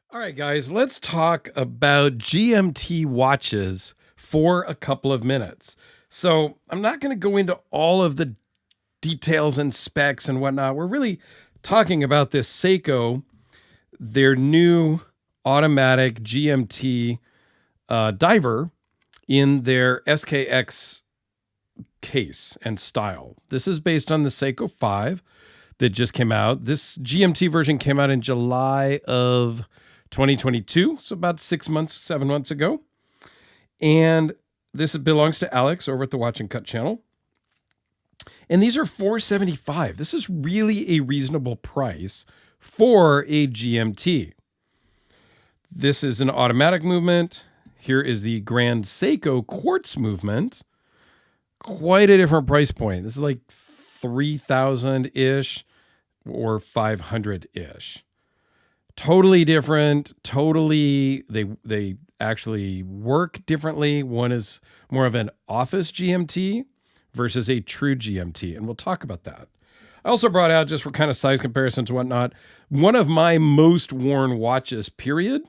All right, guys, let's talk about GMT watches for a couple of minutes. So, I'm not going to go into all of the details and specs and whatnot. We're really talking about this Seiko, their new automatic GMT diver in their SKX case and style. This is based on the Seiko 5 that just came out. This GMT version came out in July of 2022, so about 7 months ago. And this belongs to Alex over at the Watch and Cut channel. And these are $475. This is really a reasonable price for a GMT. This is an automatic movement. Here is the Grand Seiko quartz movement. Quite a different price point. This is like 3,000-ish or 500-ish. Totally different. Totally, they actually work differently. One is more of an office GMT versus a true GMT, and we'll talk about that. I also brought out, just for kind of size comparisons and whatnot, one of my most worn watches, period,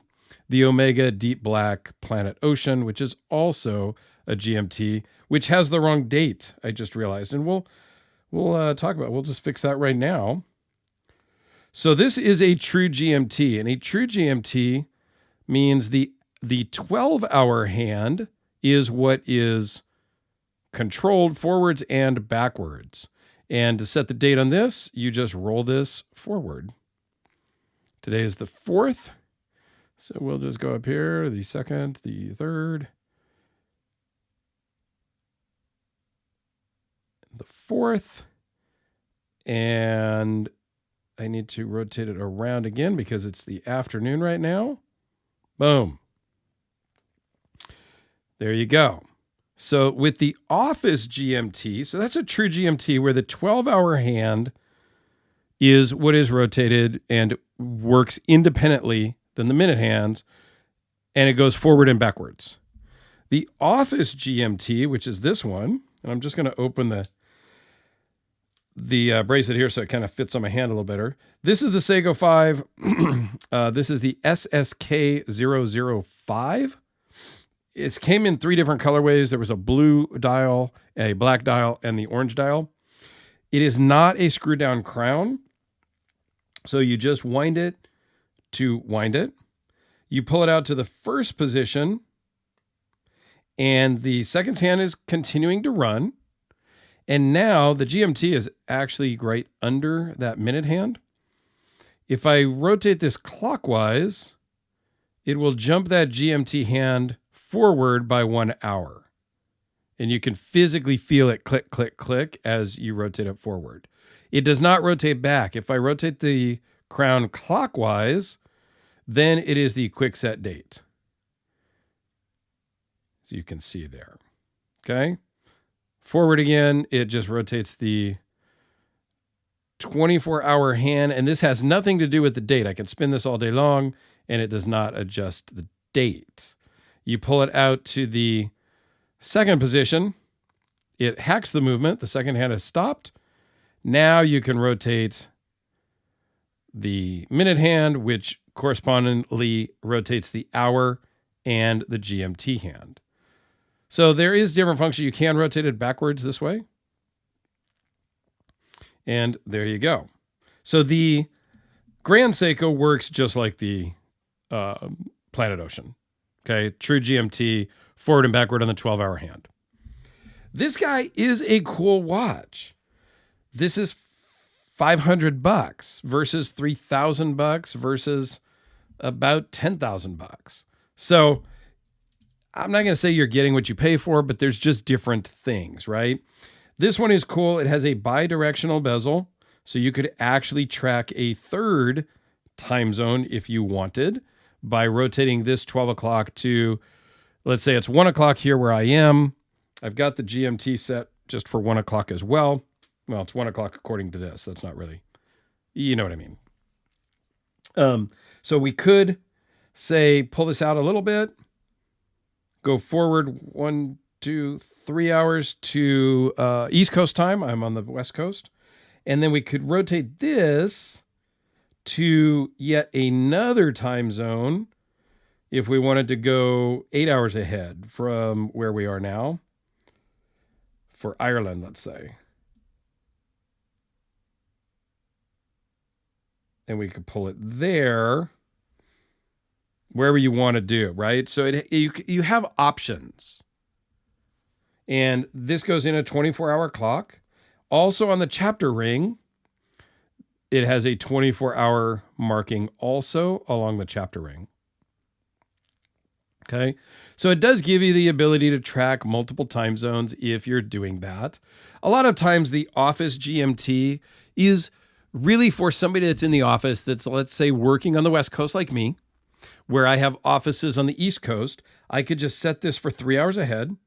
the Omega Deep Black Planet Ocean, which is also a GMT, which has the wrong date, I just realized. And we'll talk about it. We'll just fix that right now. So this is a true GMT, and a true GMT means the 12-hour hand is what is controlled forwards and backwards. And to set the date on this, you just roll this forward. Today is the 4th. So we'll just go up here, the 2nd, the 3rd, the 4th, and I need to rotate it around again because it's the afternoon right now. Boom. There you go. So with the office GMT, so that's a true GMT where the 12-hour hand is what is rotated and works independently than the minute hands, and it goes forward and backwards. The office GMT, which is this one, and I'm just going to open the bracelet here so it kind of fits on my hand a little better. This is the Seiko 5. This is the SSK005. It came in 3 different colorways. There was a blue dial, a black dial, and the orange dial. It is not a screw down crown. So you just wind it to wind it. You pull it out to the first position, and the second hand is continuing to run. And now the GMT is actually right under that minute hand. If I rotate this clockwise, it will jump that GMT hand forward by 1 hour. And you can physically feel it click, click, click as you rotate it forward. It does not rotate back. If I rotate the crown clockwise, then it is the quick set date. So you can see there. Okay. Forward again, it just rotates the 24-hour hand. And this has nothing to do with the date. I can spin this all day long, and it does not adjust the date. You pull it out to the second position. It hacks the movement. The second hand has stopped. Now you can rotate the minute hand, which correspondingly rotates the hour and the GMT hand. So there is different function. You can rotate it backwards this way. And there you go. So the Grand Seiko works just like the Planet Ocean. Okay, true GMT, forward and backward on the 12-hour hand. This guy is a cool watch. This is $500 versus $3,000 versus about $10,000. So I'm not going to say you're getting what you pay for, but there's just different things, right? This one is cool. It has a bi-directional bezel, so you could actually track a third time zone if you wanted by rotating this 12 o'clock to, let's say it's 1 o'clock here where I am. I've got the GMT set just for 1 o'clock as well. Well, it's 1 o'clock according to this. That's not really, you know what I mean. So we could say, pull this out a little bit, go forward 1, 2, 3 hours to East Coast time. I'm on the West Coast. And then we could rotate this to yet another time zone if we wanted to go 8 hours ahead from where we are now. For Ireland, let's say. And we could pull it there, wherever you want to do, right? So you have options. And this goes in a 24-hour clock. Also on the chapter ring, it has a 24-hour marking also along the chapter ring. Okay, so it does give you the ability to track multiple time zones if you're doing that. A lot of times the office GMT is really for somebody that's in the office that's, let's say, working on the West Coast like me, where I have offices on the East Coast. I could just set this for 3 hours ahead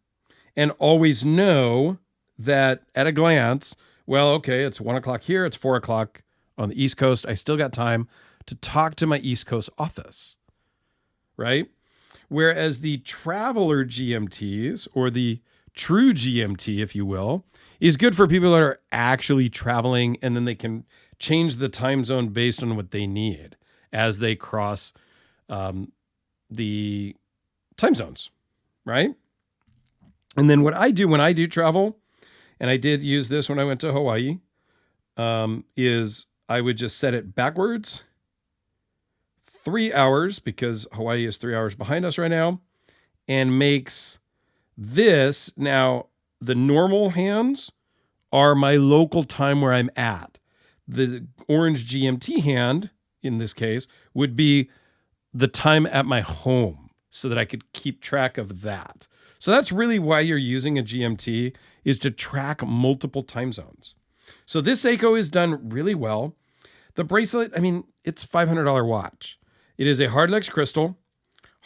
and always know that at a glance, well, okay, it's 1 o'clock here, it's 4 o'clock on the East Coast. I still got time to talk to my East Coast office, right? Whereas the traveler GMTs, or the true GMT, if you will, is good for people that are actually traveling, and then they can change the time zone based on what they need as they cross the time zones, right? And then what I do when I do travel, and I did use this when I went to Hawaii, is I would just set it backwards 3 hours, because Hawaii is 3 hours behind us right now, and makes this now the normal hands are my local time where I'm at. The orange GMT hand, in this case, would be the time at my home so that I could keep track of that. So that's really why you're using a GMT, is to track multiple time zones. So this Seiko is done really well. The bracelet, I mean, it's a $500 watch. It is a Hardlex crystal,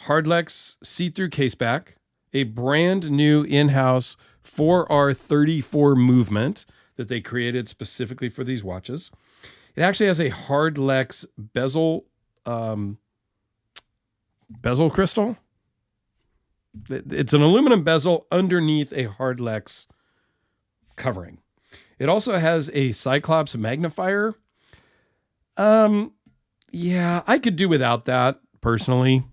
Hardlex see-through caseback, a brand new in-house 4R34 movement that they created specifically for these watches. It actually has a Hardlex bezel crystal. It's an aluminum bezel underneath a Hardlex covering. It also has a Cyclops magnifier. Yeah, I could do without that personally.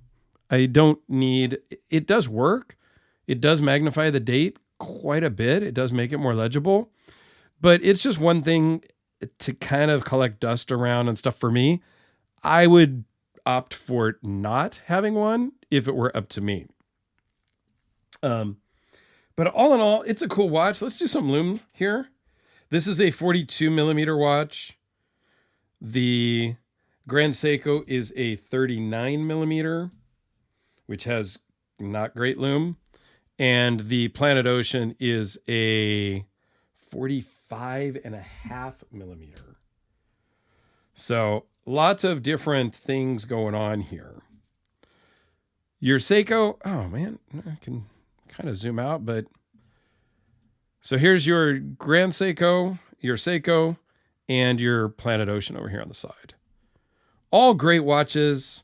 I don't need, it does work. It does magnify the date quite a bit. It does make it more legible, but it's just one thing to kind of collect dust around and stuff for me. I would opt for not having one if it were up to me. But all in all, it's a cool watch. Let's do some lume here. This is a 42 millimeter watch. The Grand Seiko is a 39 millimeter, which has not great lume. And the Planet Ocean is a 45.5 millimeter. So lots of different things going on here. Your Seiko, oh man, I can kind of zoom out, but so here's your Grand Seiko, your Seiko, and your Planet Ocean over here on the side. All great watches.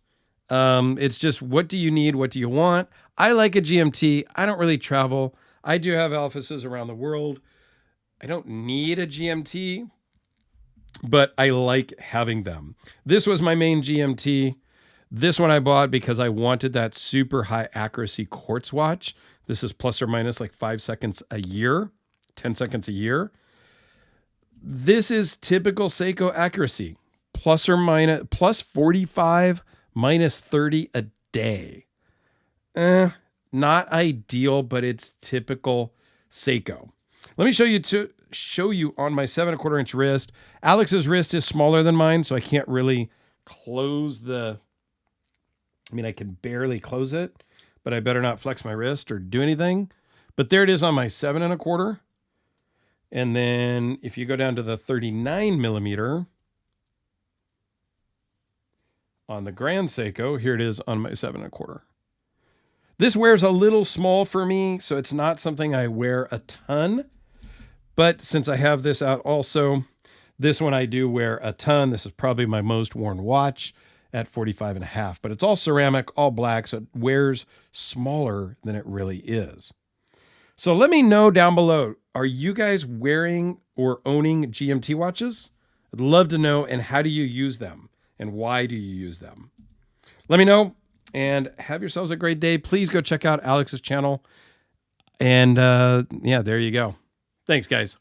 It's just, what do you need? What do you want? I like a GMT. I don't really travel. I do have offices around the world. I don't need a GMT, but I like having them. This was my main GMT. This one I bought because I wanted that super high accuracy quartz watch. This is plus or minus like 5 seconds a year, 10 seconds a year. This is typical Seiko accuracy. Plus 45, minus 30 a day. Not ideal, but it's typical Seiko. Let me show you on my 7.25 inch wrist. Alex's wrist is smaller than mine, so I can't really close I can barely close it, but I better not flex my wrist or do anything. But there it is on my 7.25. And then if you go down to the 39 millimeter, on the Grand Seiko, here it is on my 7.25. This wears a little small for me, so it's not something I wear a ton. But since I have this out also, this one I do wear a ton. This is probably my most worn watch at 45.5. But it's all ceramic, all black, so it wears smaller than it really is. So let me know down below, are you guys wearing or owning GMT watches? I'd love to know, and how do you use them? and why do you use them? Let me know, and have yourselves a great day. Please go check out Alex's channel. And yeah, there you go. Thanks, guys.